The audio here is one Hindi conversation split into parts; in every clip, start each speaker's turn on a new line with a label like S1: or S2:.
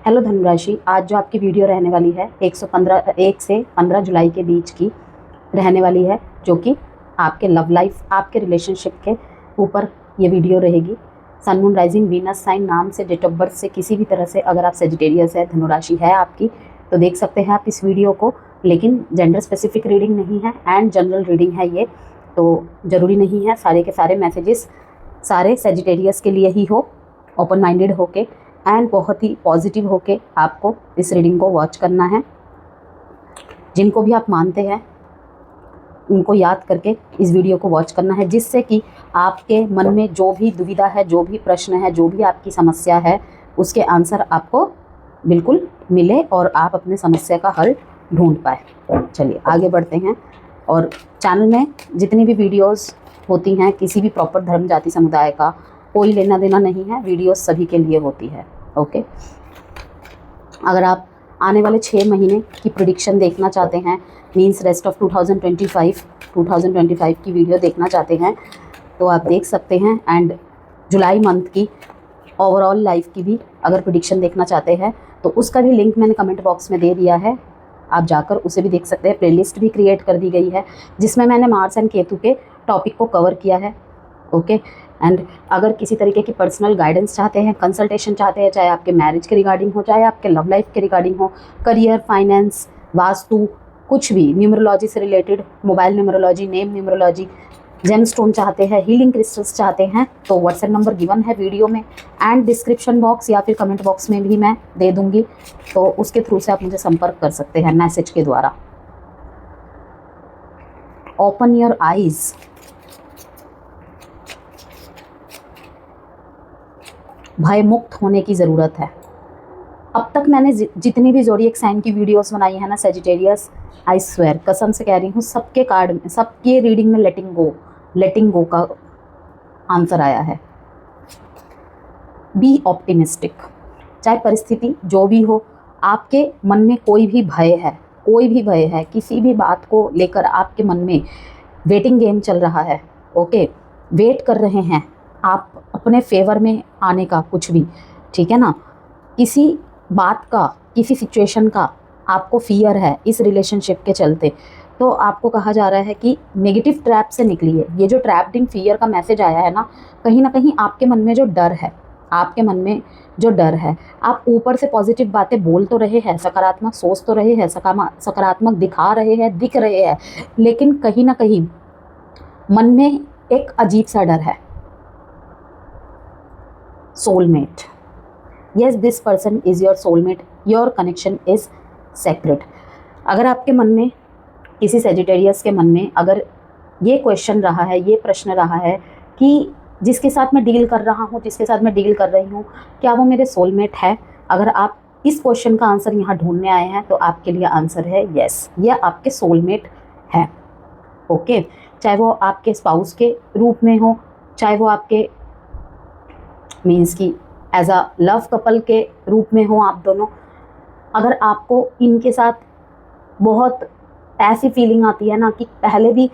S1: हेलो धनुराशि, आज जो आपकी वीडियो रहने वाली है 1 से 15 जुलाई के बीच की रहने वाली है, जो कि आपके लव लाइफ, आपके रिलेशनशिप के ऊपर ये वीडियो रहेगी। Sun moon rising Venus sign नाम से, डेट ऑफ बर्थ से, किसी भी तरह से अगर आप सेजिटेरियस है, धनुराशि है आपकी, तो देख सकते हैं आप इस वीडियो को। लेकिन जेंडर स्पेसिफिक रीडिंग नहीं है एंड जनरल रीडिंग है ये, तो ज़रूरी नहीं है सारे के सारे मैसेजेस सारे सेजिटेरियस के लिए ही हो। ओपन माइंडेड होके एंड बहुत ही पॉजिटिव होके आपको इस रीडिंग को वॉच करना है। जिनको भी आप मानते हैं उनको याद करके इस वीडियो को वॉच करना है, जिससे कि आपके मन में जो भी दुविधा है, जो भी प्रश्न है, जो भी आपकी समस्या है, उसके आंसर आपको बिल्कुल मिले और आप अपने समस्या का हल ढूंढ पाए। चलिए आगे बढ़ते हैं। और चैनल में जितनी भी वीडियोस होती हैं किसी भी प्रॉपर धर्म जाति समुदाय का कोई लेना देना नहीं है, वीडियोस सभी के लिए होती है। ओके, अगर आप आने वाले 6 महीने की प्रेडिक्शन देखना चाहते हैं, मींस रेस्ट ऑफ 2025 की वीडियो देखना चाहते हैं, तो आप देख सकते हैं। एंड जुलाई मंथ की ओवरऑल लाइफ की भी अगर प्रेडिक्शन देखना चाहते हैं तो उसका भी लिंक मैंने कमेंट बॉक्स में दे दिया है, आप जाकर उसे भी देख सकते हैं। प्लेलिस्ट भी क्रिएट कर दी गई है जिसमें मैंने मार्स एंड केतु के टॉपिक को कवर किया है। ओके, एंड अगर किसी तरीके की पर्सनल गाइडेंस चाहते हैं, कंसल्टेशन चाहते हैं, चाहे आपके मैरिज के रिगार्डिंग हो, चाहे आपके लव लाइफ के रिगार्डिंग हो, करियर, फाइनेंस, वास्तु, कुछ भी, न्यूमरोलॉजी से related, mobile numerology, name numerology, gemstone चाहते हैं, हीलिंग क्रिस्टल्स चाहते हैं, तो व्हाट्सएप नंबर गिवन है वीडियो में एंड डिस्क्रिप्शन बॉक्स या फिर कमेंट बॉक्स में भी मैं दे दूंगी, तो उसके थ्रू से आप मुझे संपर्क कर सकते हैं मैसेज के द्वारा। Open your eyes. भय मुक्त होने की ज़रूरत है। अब तक मैंने जितनी भी ज़ोडिएक साइन की वीडियोस बनाई है ना, सेजिटेरियस, आई स्वेयर, कसम से कह रही हूँ, सबके कार्ड में, सबके रीडिंग में लेटिंग गो का आंसर आया है। Be optimistic. चाहे परिस्थिति जो भी हो, आपके मन में कोई भी भय है, किसी भी बात को लेकर आपके मन में वेटिंग गेम चल रहा है। ओके, वेट कर रहे हैं आप अपने फेवर में आने का, कुछ भी, ठीक है ना। किसी बात का, किसी सिचुएशन का आपको फियर है इस रिलेशनशिप के चलते, तो आपको कहा जा रहा है कि नेगेटिव ट्रैप से निकलिए। ये जो ट्रैप्ड इन फियर का मैसेज आया है ना कहीं आपके मन में जो डर है, आप ऊपर से पॉजिटिव बातें बोल तो रहे हैं, सकारात्मक सोच तो रहे हैं, सकारात्मक दिखा रहे हैं, दिख रहे हैं, लेकिन कहीं ना कहीं मन में एक अजीब सा डर है। Soulmate, yes, this person is your soulmate, your connection is sacred। अगर आपके मन में, किसी सेजिटेरियस के मन में अगर ये क्वेश्चन रहा है, ये प्रश्न रहा है कि जिसके साथ मैं डील कर रहा हूँ, जिसके साथ मैं डील कर रही हूँ, क्या वो मेरे सोलमेट है, अगर आप इस क्वेश्चन का आंसर यहाँ ढूंढने आए हैं तो आपके लिए आंसर है यस, ये आपके सोलमेट है। ओके, चाहे वो आपके स्पाउस के रूप में हो, चाहे वो आपके मीन्स की एज अ लव कपल के रूप में हो, आप दोनों, अगर आपको इनके साथ बहुत ऐसी फीलिंग आती है ना कि पहले भी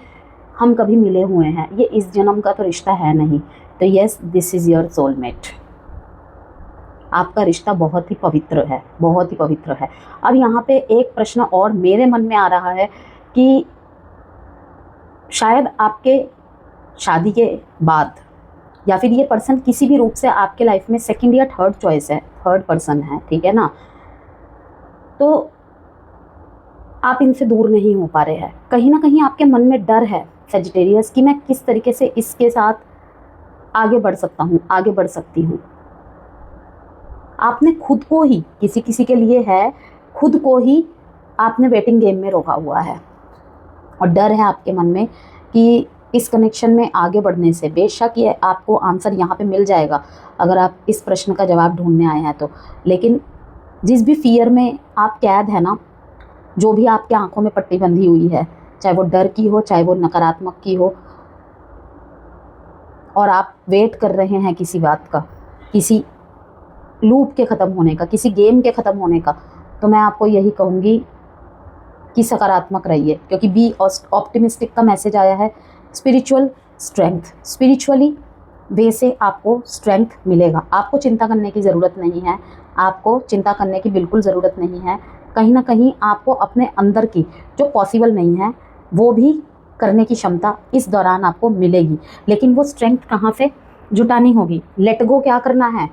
S1: हम कभी मिले हुए हैं, ये इस जन्म का तो रिश्ता है नहीं, तो yes, this is your soulmate. आपका रिश्ता बहुत ही पवित्र है, बहुत ही पवित्र है। अब यहाँ पे एक प्रश्न और मेरे मन में आ रहा है कि शायद आपके शादी के बाद या फिर ये पर्सन किसी भी रूप से आपके लाइफ में सेकंड या थर्ड चॉइस है, थर्ड पर्सन है, ठीक है ना, तो आप इनसे दूर नहीं हो पा रहे हैं। कहीं ना कहीं आपके मन में डर है सेजिटेरियस कि मैं किस तरीके से इसके साथ आगे बढ़ सकता हूँ, आगे बढ़ सकती हूँ। आपने खुद को ही, किसी के लिए है, खुद को ही आपने वेटिंग गेम में रोका हुआ है और डर है आपके मन में कि इस कनेक्शन में आगे बढ़ने से, बेशक ये आपको आंसर यहाँ पे मिल जाएगा अगर आप इस प्रश्न का जवाब ढूंढने आए हैं तो, लेकिन जिस भी फियर में आप कैद है ना, जो भी आपके आंखों में पट्टी बंधी हुई है, चाहे वो डर की हो, चाहे वो नकारात्मक की हो, और आप वेट कर रहे हैं किसी बात का, किसी लूप के ख़त्म होने का, किसी गेम के ख़त्म होने का, तो मैं आपको यही कहूँगी कि सकारात्मक रहिए, क्योंकि बी ऑप्टिमिस्टिक का मैसेज आया है। स्पिरिचुअल स्ट्रेंथ, स्पिरिचुअली वे से आपको स्ट्रेंथ मिलेगा, आपको चिंता करने की ज़रूरत नहीं है, आपको चिंता करने की बिल्कुल ज़रूरत नहीं है। कहीं ना कहीं आपको अपने अंदर की जो पॉसिबल नहीं है वो भी करने की क्षमता इस दौरान आपको मिलेगी। लेकिन वो स्ट्रेंथ कहाँ से जुटानी होगी? लेट गो क्या करना है,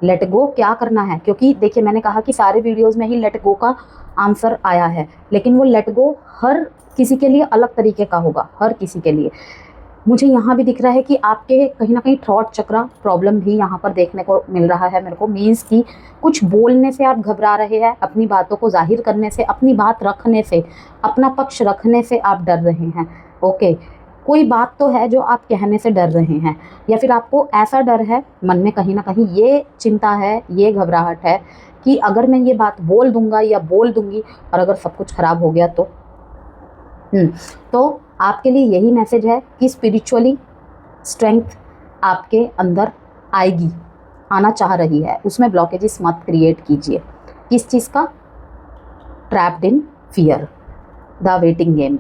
S1: लेट गो क्या करना है। क्योंकि देखिए, मैंने कहा कि सारे वीडियोस में ही लेट गो का आंसर आया है, लेकिन वो लेट गो हर किसी के लिए अलग तरीके का होगा, हर किसी के लिए। मुझे यहाँ भी दिख रहा है कि आपके कहीं ना कहीं थ्रॉट चक्रा प्रॉब्लम भी यहाँ पर देखने को मिल रहा है मेरे को। मीन्स कि कुछ बोलने से आप घबरा रहे हैं, अपनी बातों को जाहिर करने से, अपनी बात रखने से, अपना पक्ष रखने से आप डर रहे हैं। ओके, कोई बात तो है जो आप कहने से डर रहे हैं, या फिर आपको ऐसा डर है मन में, कहीं ना कहीं ये चिंता है, ये घबराहट है कि अगर मैं ये बात बोल दूंगा या बोल दूंगी और अगर सब कुछ खराब हो गया तो आपके लिए यही मैसेज है कि स्पिरिचुअली स्ट्रेंथ आपके अंदर आएगी, आना चाह रही है। उसमें ब्लॉकेजेस मत क्रिएट कीजिए। किस चीज़ का? Trapped in fear, the waiting game.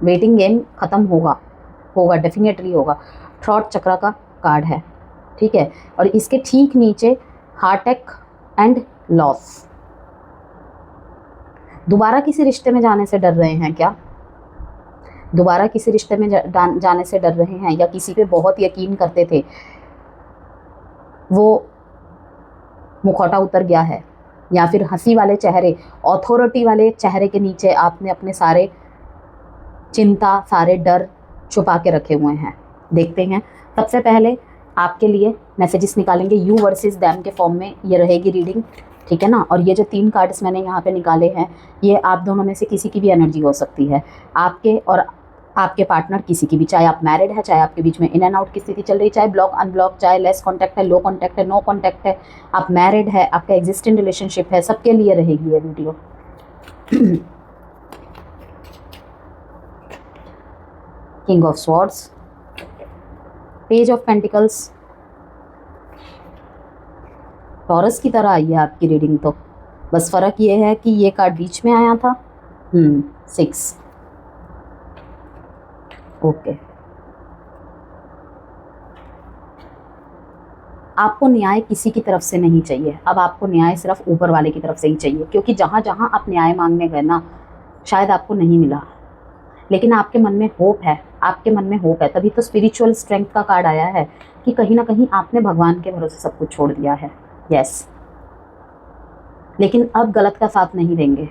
S1: Waiting game ख़त्म होगा डेफिनेटली होगा। थ्रॉट चक्र का कार्ड है, ठीक है। और इसके ठीक नीचे हार्ट अटैक एंड लॉस। दोबारा किसी रिश्ते में जाने से डर रहे हैं क्या? दोबारा किसी रिश्ते में जाने से डर रहे हैं, या किसी पे बहुत यकीन करते थे, वो मुखौटा उतर गया है, या फिर हंसी वाले चेहरे, अथॉरिटी वाले चेहरे के नीचे आपने अपने सारे चिंता, सारे डर छुपा के रखे हुए हैं। देखते हैं। सबसे पहले आपके लिए मैसेजेस निकालेंगे यू वर्सेस दैम के फॉर्म में, ये रहेगी रीडिंग, ठीक है ना। और ये जो 3 कार्ड्स मैंने यहाँ पे निकाले हैं, ये आप दोनों में से किसी की भी एनर्जी हो सकती है, आपके और आपके पार्टनर किसी की भी, चाहे आप मैरिड है, चाहे आपके बीच में इन एंड आउट की स्थिति चल रही, चाहे ब्लॉक अनब्लॉक, चाहे लेस कॉन्टैक्ट है, लो कॉन्टैक्ट है, नो कॉन्टैक्ट है, आप मैरिड है, आपका एग्जिस्टिंग रिलेशनशिप है, सबके लिए रहेगी ये video. King of swords, page of pentacles, taurus की तरह आई है आपकी रीडिंग तो, बस फ़र्क ये है कि ये कार्ड बीच में आया था। 6। ओके, आपको न्याय किसी की तरफ से नहीं चाहिए, अब आपको न्याय सिर्फ ऊपर वाले की तरफ से ही चाहिए। क्योंकि जहाँ जहाँ आप न्याय मांगने गए ना, शायद आपको नहीं मिला, लेकिन आपके मन में होप है, आपके मन में होप है। तभी तो स्पिरिचुअल स्ट्रेंथ का कार्ड आया है कि कहीं ना कहीं आपने भगवान के भरोसे सब कुछ छोड़ दिया है। यस, लेकिन अब गलत का साथ नहीं देंगे,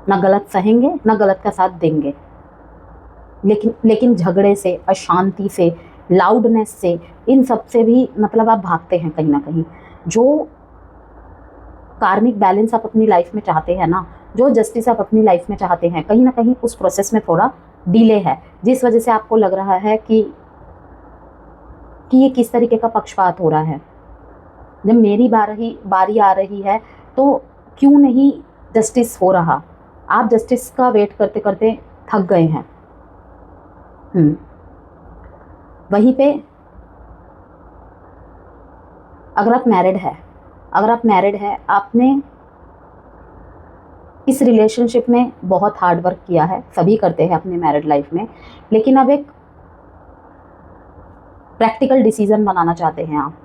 S1: ना गलत सहेंगे, ना गलत का साथ देंगे। लेकिन झगड़े से, अशांति से, लाउडनेस से, इन सब से भी मतलब आप भागते हैं कहीं ना कहीं। जो कार्मिक बैलेंस आप अपनी लाइफ में चाहते हैं ना, जो जस्टिस आप अपनी लाइफ में चाहते हैं, कहीं ना कहीं उस प्रोसेस में थोड़ा डिले है, जिस वजह से आपको लग रहा है कि ये किस तरीके का पक्षपात हो रहा है। जब मेरी बारी आ रही है तो क्यों नहीं जस्टिस हो रहा? आप जस्टिस का वेट करते करते थक गए हैं। वहीं पे अगर आप मैरिड है, आपने इस रिलेशनशिप में बहुत हार्ड वर्क किया है, सभी करते हैं अपनी मैरिड लाइफ में, लेकिन अब एक प्रैक्टिकल डिसीजन बनाना चाहते हैं आप।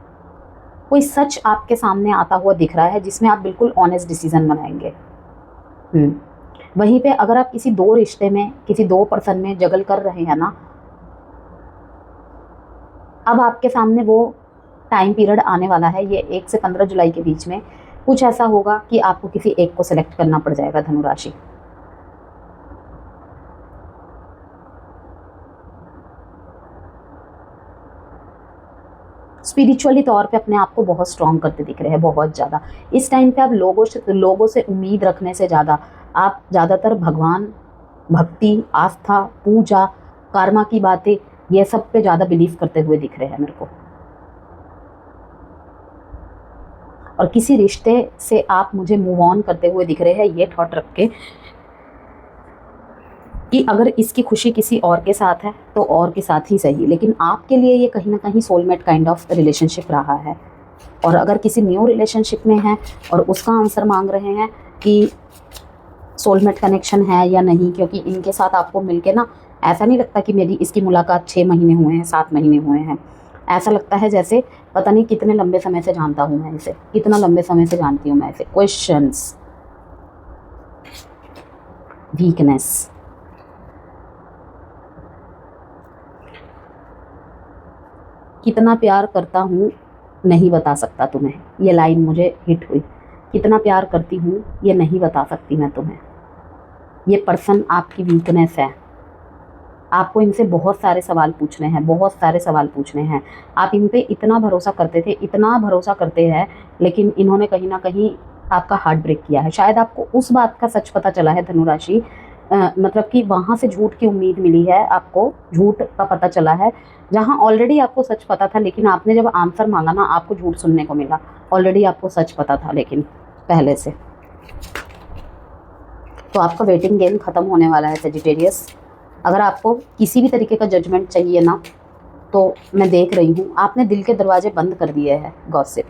S1: कोई सच आपके सामने आता हुआ दिख रहा है जिसमें आप बिल्कुल ऑनेस्ट डिसीजन बनाएंगे। वहीं पे अगर आप किसी 2 रिश्ते में, किसी 2 पर्सन में जगल कर रहे हैं ना, अब आपके सामने वो टाइम पीरियड आने वाला है, ये 1 से 15 जुलाई के बीच में कुछ ऐसा होगा कि आपको किसी एक को सिलेक्ट करना पड़ जाएगा, धनुराशि। स्पिरिचुअली तौर पे अपने आप को बहुत स्ट्रॉन्ग करते दिख रहे हैं, बहुत ज़्यादा। इस टाइम पे आप लोगों से उम्मीद रखने से ज़्यादा आप ज़्यादातर भगवान, भक्ति, आस्था, पूजा, कर्मा की बातें, ये सब पे ज़्यादा बिलीव करते हुए दिख रहे हैं मेरे को। और किसी रिश्ते से आप मुझे मूव ऑन करते हुए दिख रहे हैं, ये थॉट रख के कि अगर इसकी खुशी किसी और के साथ है तो और के साथ ही सही, लेकिन आपके लिए ये कहीं ना कहीं सोलमेट काइंड ऑफ रिलेशनशिप रहा है। और अगर किसी न्यू रिलेशनशिप में है और उसका आंसर मांग रहे हैं कि सोलमेट कनेक्शन है या नहीं, क्योंकि इनके साथ आपको मिलके ना ऐसा नहीं लगता कि मेरी इसकी मुलाकात 6 महीने हुए हैं, 7 महीने हुए हैं। ऐसा लगता है जैसे पता नहीं कितने लंबे समय से जानता हूँ मैं इसे, कितना लंबे समय से जानती हूँ मैं इसे। क्वेश्चंस, वीकनेस, कितना प्यार करता हूँ नहीं बता सकता तुम्हें, ये लाइन मुझे हिट हुई। कितना प्यार करती हूँ ये नहीं बता सकती मैं तुम्हें। ये पर्सन आपकी वीकनेस है। आपको इनसे बहुत सारे सवाल पूछने हैं, बहुत सारे सवाल पूछने हैं। आप इन पे इतना भरोसा करते थे, इतना भरोसा करते हैं, लेकिन इन्होंने कहीं ना कहीं आपका हार्ट ब्रेक किया है। शायद आपको उस बात का सच पता चला है धनु राशि, मतलब कि वहाँ से झूठ की उम्मीद मिली है, आपको झूठ का पता चला है, जहाँ ऑलरेडी आपको सच पता था, लेकिन आपने जब आंसर मांगा ना, आपको झूठ सुनने को मिला। ऑलरेडी आपको सच पता था लेकिन पहले से। तो आपका वेटिंग गेम खत्म होने वाला है सेजिटेरियस। अगर आपको किसी भी तरीके का जजमेंट चाहिए ना, तो मैं देख रही हूँ आपने दिल के दरवाजे बंद कर दिए हैं गॉसिप।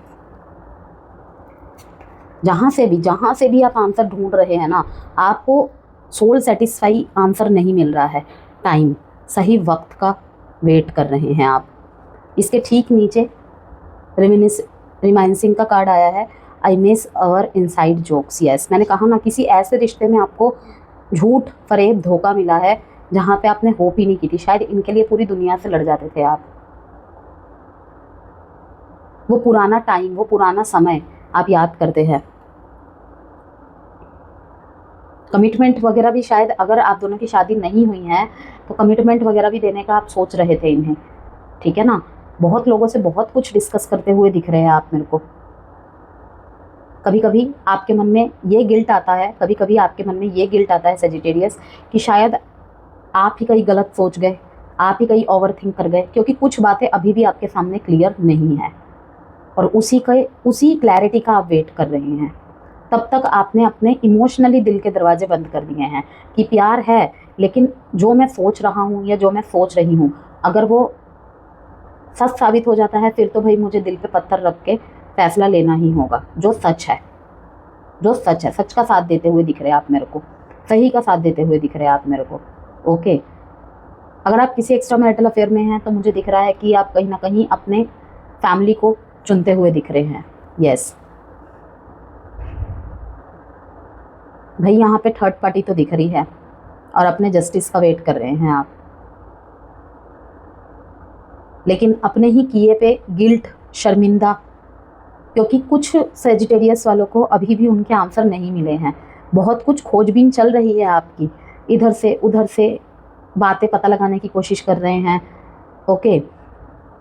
S1: जहाँ से भी आप आंसर ढूंढ रहे हैं ना, आपको सोल सेटिस्फाई आंसर नहीं मिल रहा है। टाइम, सही वक्त का वेट कर रहे हैं आप। इसके ठीक नीचे रिमाइंसिंग का कार्ड आया है, I miss our inside jokes. Yes, मैंने कहा ना, किसी ऐसे रिश्ते में आपको झूठ, फरेब, धोखा मिला है जहाँ पे आपने होप ही नहीं की थी। शायद इनके लिए पूरी दुनिया से लड़ जाते थे आप। वो पुराना टाइम, वो पुराना समय आप याद करते हैं। कमिटमेंट वगैरह भी शायद, अगर आप दोनों की शादी नहीं हुई है तो कमिटमेंट वगैरह भी देने का आप सोच रहे थे इन्हें, ठीक है ना। बहुत लोगों से बहुत कुछ डिस्कस करते हुए दिख रहे हैं आप मेरे को। कभी कभी आपके मन में ये गिल्ट आता है, कभी कभी आपके मन में ये गिल्ट आता है सेजिटेरियस, कि शायद आप ही कहीं गलत सोच गए, आप ही कहीं ओवर थिंक कर गए, क्योंकि कुछ बातें अभी भी आपके सामने क्लियर नहीं है और उसी क्लैरिटी का आप वेट कर रहे हैं। तब तक आपने अपने इमोशनली दिल के दरवाजे बंद कर दिए हैं कि प्यार है, लेकिन जो मैं सोच रहा हूँ या जो मैं सोच रही हूँ, अगर वो सच साबित हो जाता है, फिर तो भाई मुझे दिल पे पत्थर रख के फैसला लेना ही होगा। जो सच है, जो सच है, सच का साथ देते हुए दिख रहे हैं आप मेरे को, सही का साथ देते हुए दिख रहे हैं आप मेरे को। ओके, अगर आप किसी एक्स्ट्रा मैरिटल अफेयर में हैं तो मुझे दिख रहा है कि आप कहीं ना कहीं अपने फैमिली को चुनते हुए दिख रहे हैं। यस भाई, यहाँ पे थर्ड पार्टी तो दिख रही है और अपने जस्टिस का वेट कर रहे हैं आप, लेकिन अपने ही किए पे गिल्ट, शर्मिंदा, क्योंकि कुछ सेजिटेरियस वालों को अभी भी उनके आंसर नहीं मिले हैं। बहुत कुछ खोजबीन चल रही है आपकी, इधर से उधर से बातें पता लगाने की कोशिश कर रहे हैं। ओके,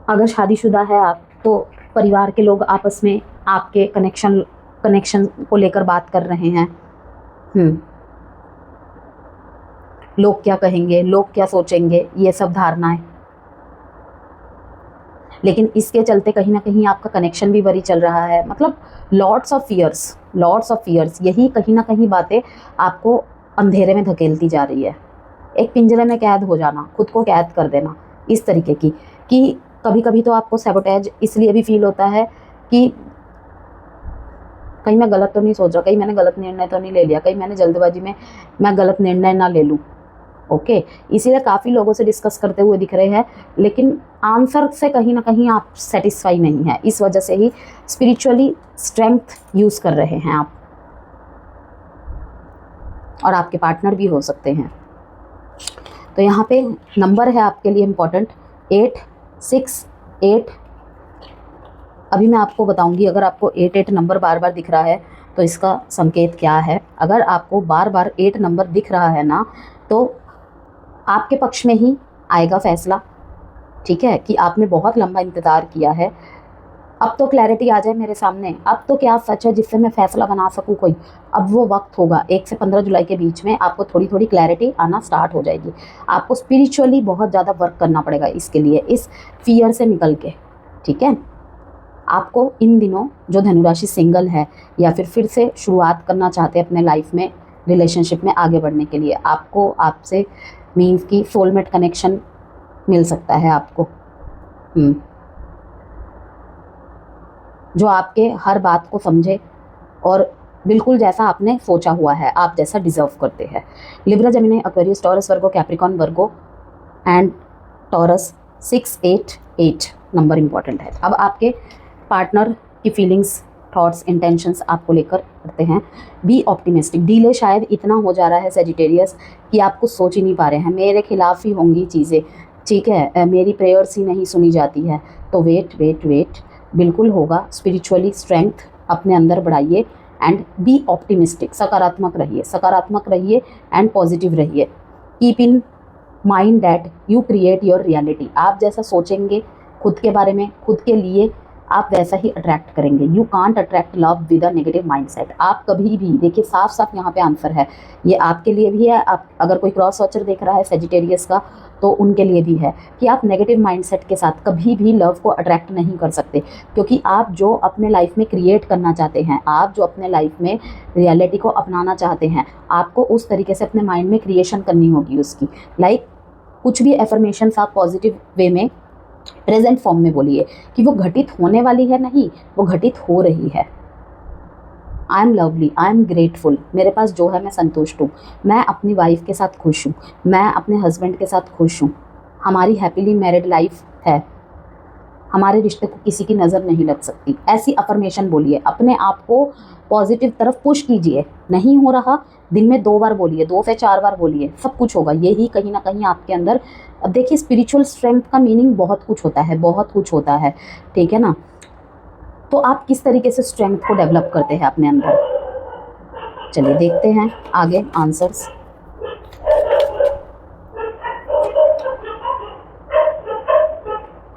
S1: अगर शादीशुदा है आप तो परिवार के लोग आपस में आपके कनेक्शन को लेकर बात कर रहे हैं। लोग क्या कहेंगे, लोग क्या सोचेंगे, ये सब धारणाएं। लेकिन इसके चलते कहीं ना कहीं आपका कनेक्शन भी वरी चल रहा है। मतलब लॉट्स ऑफ फियर्स, यही कहीं ना कहीं बातें आपको अंधेरे में धकेलती जा रही है। एक पिंजरे में कैद हो जाना, खुद को कैद कर देना, इस तरीके की। कि कभी कभी तो आपको सैबोटेज इसलिए भी फील होता है कि कहीं मैं गलत तो नहीं सोच रहा, कहीं मैंने गलत निर्णय तो नहीं ले लिया, कहीं मैंने जल्दबाजी में मैं गलत निर्णय ना ले लूँ। ओके, इसीलिए काफ़ी लोगों से डिस्कस करते हुए दिख रहे हैं, लेकिन आंसर से कहीं ना कहीं आप सेटिस्फाई नहीं है। इस वजह से ही स्पिरिचुअली स्ट्रेंथ यूज़ कर रहे हैं आप, और आपके पार्टनर भी हो सकते हैं। तो यहाँ पे नंबर है आपके लिए इम्पोर्टेंट, 868। अभी मैं आपको बताऊंगी, अगर आपको 88 नंबर बार बार दिख रहा है तो इसका संकेत क्या है। अगर आपको बार बार 8 नंबर दिख रहा है ना, तो आपके पक्ष में ही आएगा फैसला, ठीक है, कि आपने बहुत लंबा इंतज़ार किया है। अब तो क्लैरिटी आ जाए मेरे सामने, अब तो क्या सच है जिससे मैं फैसला बना सकूं कोई। अब वो वक्त होगा, 1 से 15 जुलाई के बीच में आपको थोड़ी थोड़ी क्लैरिटी आना स्टार्ट हो जाएगी। आपको स्पिरिचुअली बहुत ज़्यादा वर्क करना पड़ेगा इसके लिए, इस फियर से निकल के, ठीक है। आपको इन दिनों जो धनुराशि सिंगल है या फिर से शुरुआत करना चाहते हैं अपने लाइफ में, रिलेशनशिप में आगे बढ़ने के लिए, आपको आपसे मीन्स की सोलमेट कनेक्शन मिल सकता है आपको, जो आपके हर बात को समझे और बिल्कुल जैसा आपने सोचा हुआ है, आप जैसा डिजर्व करते हैं। Libra, Gemini, Aquarius, taurus, Virgo, Capricorn, Virgo and taurus 688 number important है। अब आपके पार्टनर की फीलिंग्स, थॉट्स, इंटेंशंस आपको लेकर करते हैं। Be optimistic. डीले शायद इतना हो जा रहा है सेजिटेरियस कि आप कुछ सोच ही नहीं पा रहे हैं, मेरे खिलाफ ही होंगी चीज़ें, ठीक है, मेरी प्रेयर्स ही नहीं सुनी जाती है। तो वेट वेट वेट, बिल्कुल होगा। स्पिरिचुअली स्ट्रेंथ अपने अंदर बढ़ाइए एंड बी ऑप्टिमिस्टिक। सकारात्मक रहिए, सकारात्मक रहिए एंड पॉजिटिव रहिए। Keep in mind that you create your reality. आप जैसा सोचेंगे खुद के बारे में, खुद के लिए, आप वैसा ही अट्रैक्ट करेंगे। You can't attract love with a negative mindset. आप कभी भी, देखिए साफ साफ यहाँ पे आंसर है, ये आपके लिए भी है। आप अगर कोई क्रॉस वॉचर देख रहा है सेजिटेरियस का, तो उनके लिए भी है कि आप नेगेटिव माइंडसेट के साथ कभी भी लव को अट्रैक्ट नहीं कर सकते। क्योंकि आप जो अपने लाइफ में क्रिएट करना चाहते हैं, आप जो अपने लाइफ में रियलिटी को अपनाना चाहते हैं, आपको उस तरीके से अपने माइंड में क्रिएशन करनी होगी उसकी। लाइक कुछ भी एफर्मेशंस आप पॉजिटिव वे में प्रेजेंट फॉर्म में बोलिए कि वो घटित होने वाली है, नहीं, वो घटित हो रही है। I am lovely, I am grateful, मेरे पास जो है मैं संतुष्ट हूँ, मैं अपनी वाइफ के साथ खुश हूँ, मैं अपने हस्बैंड के साथ खुश हूँ, हमारी हैप्पीली मैरिड लाइफ है, हमारे रिश्ते को किसी की नज़र नहीं लग सकती। ऐसी अफर्मेशन बोलिए, अपने आप को पॉजिटिव तरफ पुश कीजिए। नहीं हो रहा, दिन में 2 बार बोलिए, 2 से 4 बार बोलिए, सब कुछ होगा। यही कहीं ना कहीं आपके अंदर, अब देखिए स्पिरिचुअल स्ट्रेंथ का मीनिंग बहुत कुछ होता है, बहुत कुछ होता है, ठीक है ना। तो आप किस तरीके से स्ट्रेंथ को डेवलप करते हैं अपने अंदर, चलिए देखते हैं आगे आंसर्स।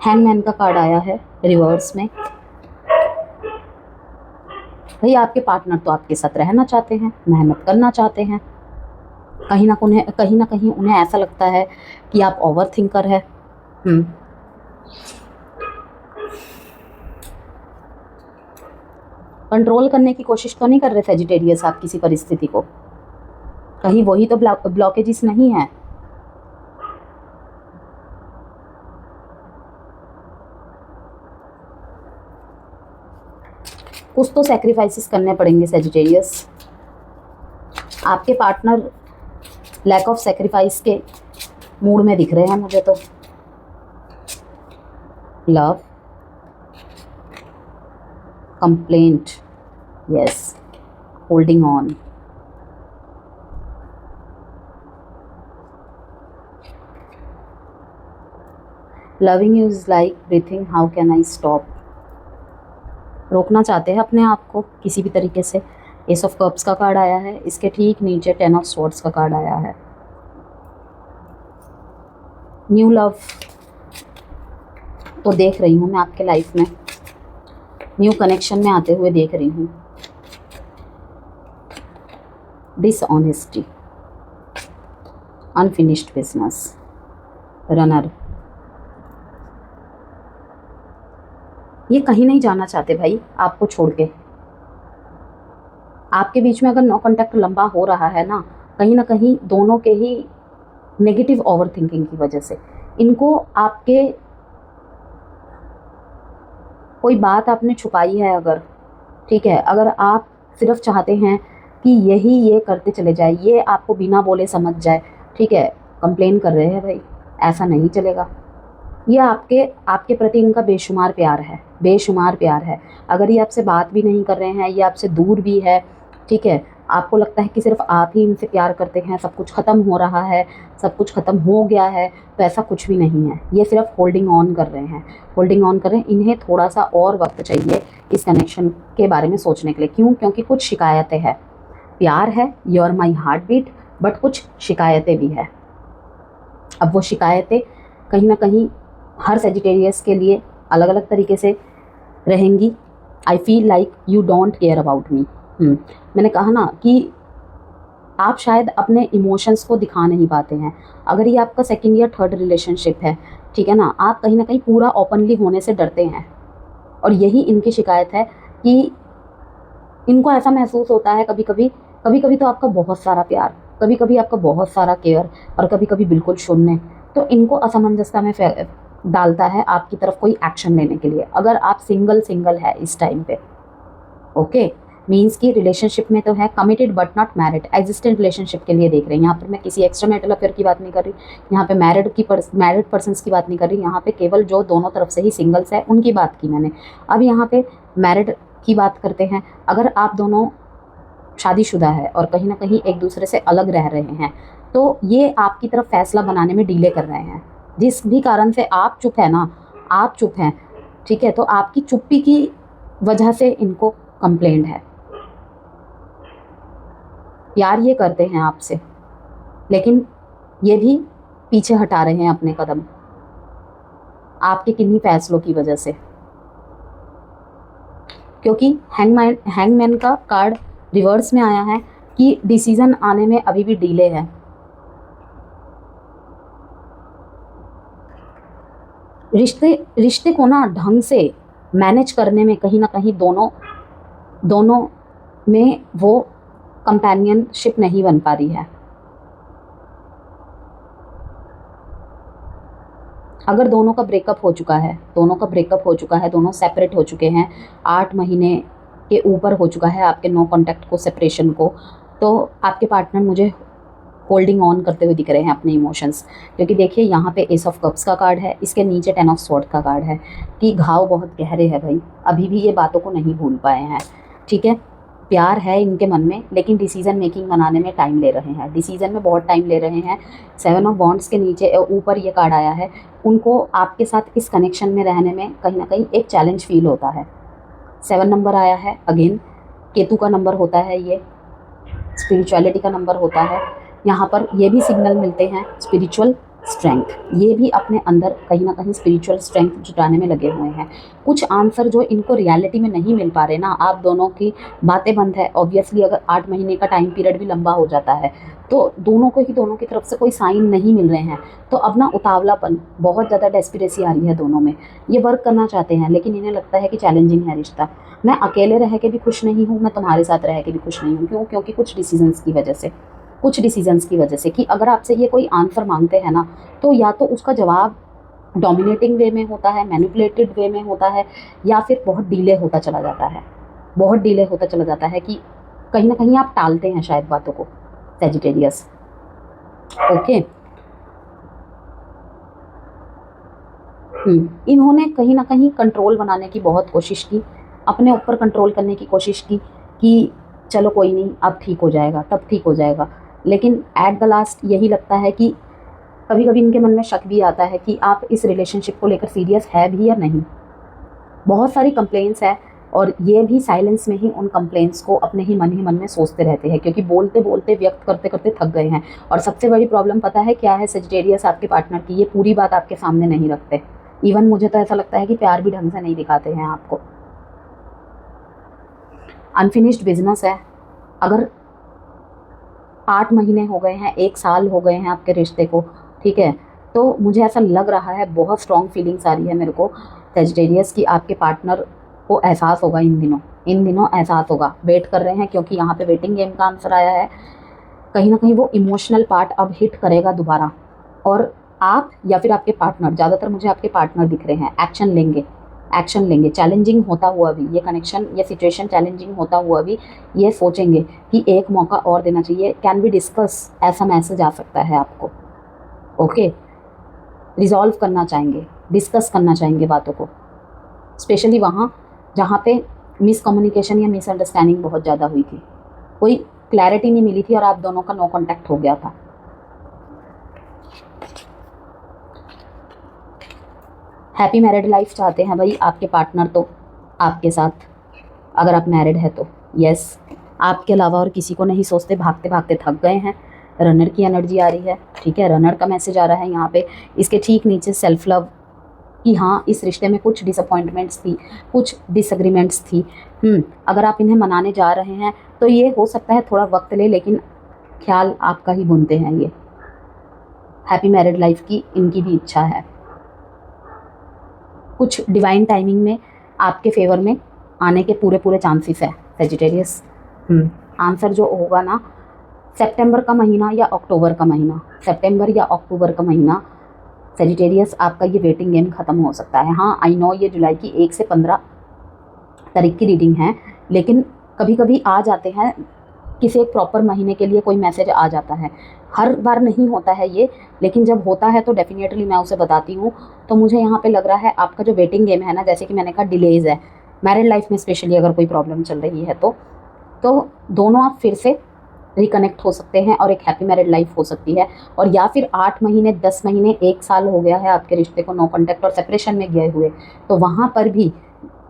S1: हैंगमैन का कार्ड आया है रिवर्स में। भाई आपके पार्टनर तो आपके साथ रहना चाहते हैं, मेहनत करना चाहते हैं, कहीं ना कहीं उन्हें ऐसा लगता है कि आप ओवर थिंकर है। कंट्रोल करने की कोशिश तो नहीं कर रहे सेजिटेरियस आप किसी परिस्थिति को, कहीं वही तो ब्लॉकेजेस नहीं है। कुछ तो सैक्रिफाइसेस करने पड़ेंगे सेजिटेरियस। आपके पार्टनर लैक ऑफ सैक्रिफाइस के मूड में दिख रहे हैं मुझे तो। Love, complaint, yes, holding on, loving you is like breathing, how can I stop. रोकना चाहते हैं अपने आप को किसी भी तरीके से। एस ऑफ कप्स का कार्ड आया है, इसके ठीक नीचे 10 ऑफ स्वॉर्ड्स का कार्ड आया है। न्यू लव तो देख रही हूँ मैं आपके लाइफ में, न्यू कनेक्शन में आते हुए देख रही हूँ। डिसऑनेस्टी, अनफिनिश्ड बिजनेस, रनर, ये कहीं नहीं जाना चाहते भाई आपको छोड़ के। आपके बीच में अगर नो कॉन्टैक्ट लंबा हो रहा है ना कहीं दोनों के ही नेगेटिव ओवर थिंकिंग की वजह से, इनको आपके कोई बात आपने छुपाई है अगर, ठीक है, अगर आप सिर्फ चाहते हैं कि यही ये करते चले जाए, ये आपको बिना बोले समझ जाए, ठीक है, कंप्लेन कर रहे हैं भाई, ऐसा नहीं चलेगा। ये आपके प्रति इनका बेशुमार प्यार है, बेशुमार प्यार है। अगर ये आपसे बात भी नहीं कर रहे हैं, ये आपसे दूर भी है, ठीक है, आपको लगता है कि सिर्फ आप ही इनसे प्यार करते हैं, सब कुछ ख़त्म हो रहा है, सब कुछ ख़त्म हो गया है, तो ऐसा कुछ भी नहीं है। ये सिर्फ होल्डिंग ऑन कर रहे हैं, होल्डिंग ऑन कर रहे हैं। इन्हें थोड़ा सा और वक्त चाहिए इस कनेक्शन के बारे में सोचने के लिए। क्यों? क्योंकि कुछ शिकायतें हैं। प्यार है, you are my heart beat, but कुछ शिकायतें भी है। अब वो शिकायतें कहीं ना कहीं हर सेजिटेरियस के लिए अलग अलग तरीके से रहेंगी। I feel like you don't care about me. मैंने कहा ना कि आप शायद अपने इमोशंस को दिखा नहीं पाते हैं। अगर ये आपका सेकंड या थर्ड रिलेशनशिप है, ठीक है ना, आप कहीं ना कहीं पूरा ओपनली होने से डरते हैं। और यही इनकी शिकायत है कि इनको ऐसा महसूस होता है कभी कभी तो आपका बहुत सारा प्यार, कभी कभी आपका बहुत सारा केयर, और कभी कभी बिल्कुल शून्य। तो इनको असमंजसता में डालता है आपकी तरफ कोई एक्शन लेने के लिए। अगर आप सिंगल है इस टाइम पे, ओके, मीन्स कि रिलेशनशिप में तो है, committed but not married, existent relationship के लिए देख रहे हैं। यहाँ पर मैं किसी एक्स्ट्रा मैरिटल अफेयर की बात नहीं कर रही, यहाँ पे मैरिड पर्सन्स की बात नहीं कर रही, यहाँ पे केवल जो दोनों तरफ से ही सिंगल्स है उनकी बात की मैंने। अब यहाँ पे मैरिड की बात करते हैं। अगर आप दोनों शादीशुदा है और कहीं ना कहीं एक दूसरे से अलग रह रहे हैं, तो ये आपकी तरफ फैसला बनाने में डिले कर रहे हैं। जिस भी कारण से आप चुप है ना, आप चुप हैं, ठीक है, तो आपकी चुप्पी की वजह से इनको कंप्लेंट है। प्यार ये करते हैं आपसे, लेकिन ये भी पीछे हटा रहे हैं अपने कदम आपके किन्हीं फैसलों की वजह से, क्योंकि हैंगमैन का कार्ड रिवर्स में आया है कि डिसीजन आने में अभी भी डिले है। रिश्ते को ना ढंग से मैनेज करने में कहीं ना कहीं दोनों में वो कंपेनियनशिप नहीं बन पा रही है। अगर दोनों का ब्रेकअप हो चुका है, दोनों सेपरेट हो चुके हैं, 8 महीने के ऊपर हो चुका है आपके नो कॉन्टैक्ट को, सेपरेशन को, तो आपके पार्टनर मुझे होल्डिंग ऑन करते हुए दिख रहे हैं अपने इमोशंस। क्योंकि देखिए यहाँ पे एस ऑफ कप्स का कार्ड है, इसके नीचे 10 ऑफ स्वॉर्ड का कार्ड है कि घाव बहुत गहरे हैं भाई, अभी भी ये बातों को नहीं भूल पाए हैं, ठीक है। प्यार है इनके मन में, लेकिन डिसीजन मेकिंग बनाने में टाइम ले रहे हैं, डिसीजन में बहुत टाइम ले रहे हैं। 7 ऑफ वॉन्ड्स के नीचे ऊपर ये कार्ड आया है, उनको आपके साथ इस कनेक्शन में रहने में कहीं ना कहीं एक चैलेंज फील होता है। 7 नंबर आया है, अगेन केतु का नंबर होता है, ये स्पिरिचुअलिटी का नंबर होता है। यहाँ पर ये भी सिग्नल मिलते हैं स्पिरिचुअल स्ट्रेंथ, ये भी अपने अंदर कहीं ना कहीं स्पिरिचुअल स्ट्रेंथ जुटाने में लगे हुए हैं। कुछ आंसर जो इनको रियलिटी में नहीं मिल पा रहे ना, आप दोनों की बातें बंद है ऑब्वियसली। अगर 8 महीने का टाइम पीरियड भी लंबा हो जाता है तो दोनों की तरफ से कोई साइन नहीं मिल रहे हैं, तो अब ना उतावलापन, बहुत ज़्यादा डेस्पिरेसी आ रही है दोनों में। ये वर्क करना चाहते हैं, लेकिन इन्हें लगता है कि चैलेंजिंग है रिश्ता। मैं अकेले रह के भी खुश नहीं हूँ, मैं तुम्हारे साथ रह के भी खुश नहीं हूँ। क्यों? क्योंकि कुछ डिसीजंस की वजह से कि अगर आपसे ये कोई आंसर मांगते हैं ना, तो या तो उसका जवाब डोमिनेटिंग वे में होता है, मैनिपुलेटेड वे में होता है, या फिर बहुत डिले होता चला जाता है कि कहीं ना कहीं आप टालते हैं शायद बातों को, सेजिटेरियस। ओके, इन्होंने कहीं ना कहीं कंट्रोल बनाने की बहुत कोशिश की, अपने ऊपर कंट्रोल करने की कोशिश की कि चलो कोई नहीं, अब ठीक हो जाएगा, तब ठीक हो जाएगा। लेकिन एट द लास्ट यही लगता है कि कभी कभी इनके मन में शक भी आता है कि आप इस रिलेशनशिप को लेकर सीरियस है भी या नहीं। बहुत सारी कंप्लेंट्स है, और ये भी साइलेंस में ही उन कंप्लेंट्स को अपने ही मन में सोचते रहते हैं, क्योंकि बोलते बोलते व्यक्त करते करते थक गए हैं। और सबसे बड़ी प्रॉब्लम पता है क्या है सेजिटेरियस आपके पार्टनर की? ये पूरी बात आपके सामने नहीं रखते। इवन मुझे तो ऐसा लगता है कि प्यार भी ढंग से नहीं दिखाते हैं आपको। अनफिनिश्ड बिजनेस है। अगर 8 महीने हो गए हैं, 1 साल हो गए हैं आपके रिश्ते को, ठीक है, तो मुझे ऐसा लग रहा है, बहुत स्ट्रॉन्ग फीलिंग्स आ रही है मेरे को सेजिटेरियस की आपके पार्टनर को एहसास होगा इन दिनों एहसास होगा। वेट कर रहे हैं, क्योंकि यहाँ पे वेटिंग गेम का आंसर आया है। कहीं ना कहीं वो इमोशनल पार्ट अब हिट करेगा दोबारा, और आप या फिर आपके पार्टनर, ज़्यादातर मुझे आपके पार्टनर दिख रहे हैं, एक्शन लेंगे। चैलेंजिंग होता हुआ भी ये कनेक्शन, ये सिचुएशन चैलेंजिंग होता हुआ भी ये सोचेंगे कि एक मौका और देना चाहिए। कैन बी डिस्कस, ऐसा मैसेज आ सकता है आपको। ओके, रिजॉल्व करना चाहेंगे, डिस्कस करना चाहेंगे बातों को, स्पेशली वहाँ जहाँ पे मिसकम्युनिकेशन या मिसअंडरस्टैंडिंग बहुत ज़्यादा हुई थी, कोई क्लैरिटी नहीं मिली थी और आप दोनों का नो कॉन्टैक्ट हो गया था। हैप्पी मैरिड लाइफ चाहते हैं भाई आपके पार्टनर तो आपके साथ, अगर आप मैरिड है तो यस, आपके अलावा और किसी को नहीं सोचते, भागते भागते थक गए हैं। रनर की एनर्जी आ रही है, ठीक है, रनर का मैसेज आ रहा है यहाँ पे। इसके ठीक नीचे सेल्फ लव, कि हाँ इस रिश्ते में कुछ डिसअपॉइंटमेंट्स थी, कुछ डिसएग्रीमेंट्स थी। अगर आप इन्हें मनाने जा रहे हैं तो ये हो सकता है थोड़ा वक्त ले, लेकिन ख्याल आपका ही बुनते हैं ये। हैप्पी मैरिड लाइफ की इनकी भी इच्छा है। कुछ डिवाइन टाइमिंग में आपके फेवर में आने के पूरे चांसेस है सेजिटेरियस। आंसर जो होगा ना, सितंबर का महीना या अक्टूबर का महीना, सितंबर या अक्टूबर का महीना सेजिटेरियस आपका ये वेटिंग गेम ख़त्म हो सकता है। हाँ आई नो ये जुलाई की 1 से 15 तारीख की रीडिंग है, लेकिन कभी कभी आ जाते हैं, किसी एक प्रॉपर महीने के लिए कोई मैसेज आ जाता है, हर बार नहीं होता है ये, लेकिन जब होता है तो डेफिनेटली मैं उसे बताती हूँ। तो मुझे यहाँ पे लग रहा है आपका जो वेटिंग गेम है ना, जैसे कि मैंने कहा डिलेज है, मैरिड लाइफ में स्पेशली अगर कोई प्रॉब्लम चल रही है तो दोनों आप फिर से रिकनेक्ट हो सकते हैं और एक हैप्पी मैरिड लाइफ हो सकती है। और या फिर 8 महीने, 10 महीने, 1 साल हो गया है आपके रिश्ते को नो कॉन्टैक्ट और सेपरेशन में गए हुए, तो वहाँ पर भी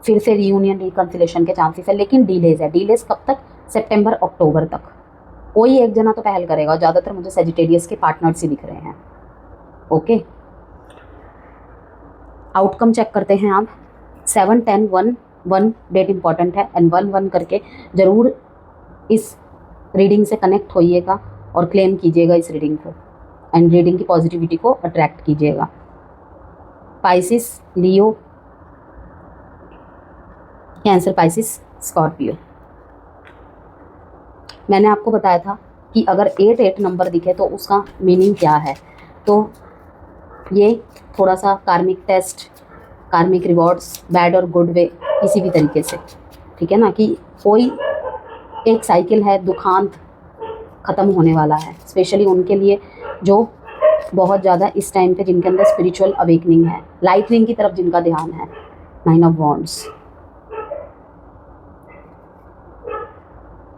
S1: फिर से रीयूनियन रिकन्सिलेशन के चांसेस है, लेकिन डिलेज है। डिलेज कब तक? सितंबर अक्टूबर तक। कोई एक जना तो पहल करेगा और ज़्यादातर मुझे सेजिटेरियस के पार्टनर्स ही दिख रहे हैं। ओके, आउटकम चेक करते हैं आप। 7, 10, 1, 1 डेट इंपॉर्टेंट है, एंड 1, 1 करके ज़रूर इस रीडिंग से कनेक्ट होइएगा और क्लेम कीजिएगा इस रीडिंग को, एंड रीडिंग की पॉजिटिविटी को अट्रैक्ट कीजिएगा। पाइसिस, लियो, कैंसर, पाइसिस, स्कॉर्पियो। मैंने आपको बताया था कि अगर 8 नंबर दिखे तो उसका मीनिंग क्या है। तो ये थोड़ा सा कार्मिक टेस्ट, कार्मिक रिवॉर्ड्स, बैड और गुड वे, किसी भी तरीके से, ठीक है ना, कि कोई एक साइकिल है, दुखांत ख़त्म होने वाला है, स्पेशली उनके लिए जो बहुत ज़्यादा इस टाइम पे जिनके अंदर स्पिरिचुअल अवेकनिंग है, लाइट रिंग की तरफ जिनका ध्यान है। 9 ऑफ वॉन्ड्स,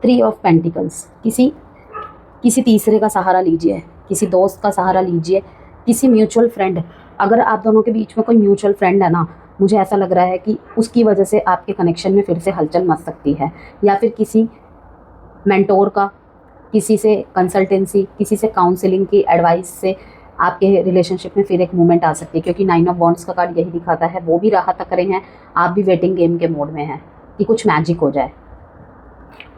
S1: 3 ऑफ पेंटिकल्स। किसी तीसरे का सहारा लीजिए, किसी दोस्त का सहारा लीजिए, किसी म्यूचुअल फ्रेंड, अगर आप दोनों के बीच में कोई म्यूचुअल फ्रेंड है ना, मुझे ऐसा लग रहा है कि उसकी वजह से आपके कनेक्शन में फिर से हलचल मच सकती है, या फिर किसी मेंटोर का, किसी से कंसल्टेंसी, किसी से काउंसलिंग की एडवाइस से आपके रिलेशनशिप में फिर एक मूवमेंट आ सकती है, क्योंकि 9 ऑफ वॉन्ड्स का कार्ड यही दिखाता है। वो भी राहत कर रहे हैं, आप भी वेटिंग गेम के मोड में हैं कि कुछ मैजिक हो जाए।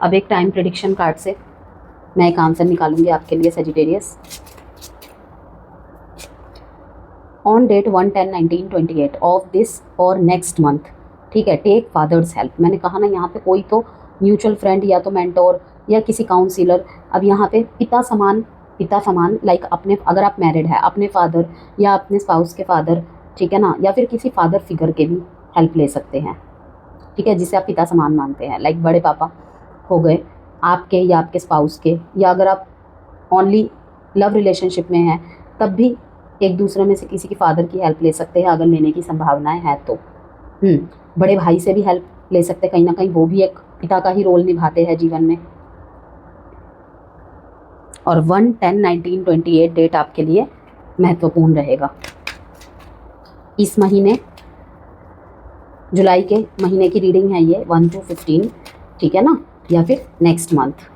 S1: अब एक टाइम प्रेडिक्शन कार्ड से मैं एक आंसर निकालूंगी आपके लिए Sagittarius. On date 1/10/1928 of this और नेक्स्ट मंथ, ठीक है, टेक फादर्स हेल्प। मैंने कहा ना, यहाँ पे कोई तो म्यूचुअल फ्रेंड या तो मेंटोर या किसी काउंसिलर, अब यहाँ पे पिता समान लाइक अपने, अगर आप मैरिड है, अपने फादर या अपने स्पाउस के फादर, ठीक है ना, या फिर किसी फादर फिगर के भी हेल्प ले सकते हैं, ठीक है, जिसे आप पिता समान मानते हैं, लाइक बड़े पापा हो गए आपके या आपके स्पाउस के, या अगर आप ओनली लव रिलेशनशिप में हैं तब भी एक दूसरे में से किसी की फादर की हेल्प ले सकते हैं, अगर लेने की संभावनाएं हैं तो। बड़े भाई से भी हेल्प ले सकते हैं, कहीं ना कहीं वो भी एक पिता का ही रोल निभाते हैं जीवन में। और 1/10/1928 डेट आपके लिए महत्वपूर्ण रहेगा। इस महीने, जुलाई के महीने की रीडिंग है ये, 1 to 15, ठीक है ना, या फिर नेक्स्ट मंथ।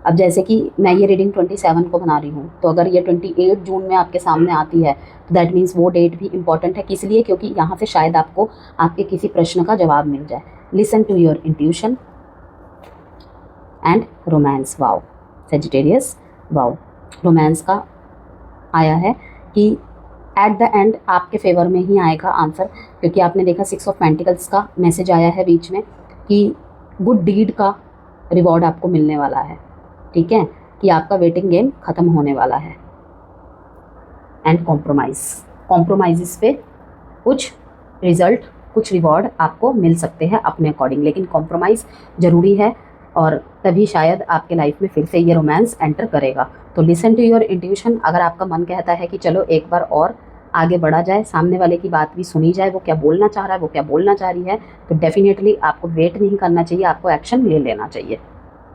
S1: अब जैसे कि मैं ये रीडिंग 27 को बना रही हूँ, तो अगर ये 28 जून में आपके सामने आती है तो दैट मीन्स वो डेट भी इम्पॉर्टेंट है। किस लिए? क्योंकि यहाँ से शायद आपको आपके किसी प्रश्न का जवाब मिल जाए। Listen to your intuition and romance. Wow Sagittarius, wow, romance का आया है कि एट द एंड आपके फेवर में ही आएगा आंसर, क्योंकि आपने देखा 6 ऑफ पेंटिकल्स का मैसेज आया है बीच में कि गुड डीड का रिवॉर्ड आपको मिलने वाला है, ठीक है, कि आपका वेटिंग गेम ख़त्म होने वाला है। एंड कॉम्प्रोमाइज़ पे कुछ रिजल्ट, कुछ रिवॉर्ड आपको मिल सकते हैं अपने अकॉर्डिंग, लेकिन कॉम्प्रोमाइज़ ज़रूरी है और तभी शायद आपके लाइफ में फिर से ये रोमांस एंटर करेगा। तो लिसन टू योर इंट्यूशन। अगर आपका मन कहता है कि चलो एक बार और आगे बढ़ा जाए, सामने वाले की बात भी सुनी जाए, वो क्या बोलना चाह रहा है, वो क्या बोलना चाह रही है, तो डेफिनेटली आपको वेट नहीं करना चाहिए, आपको एक्शन ले लेना चाहिए।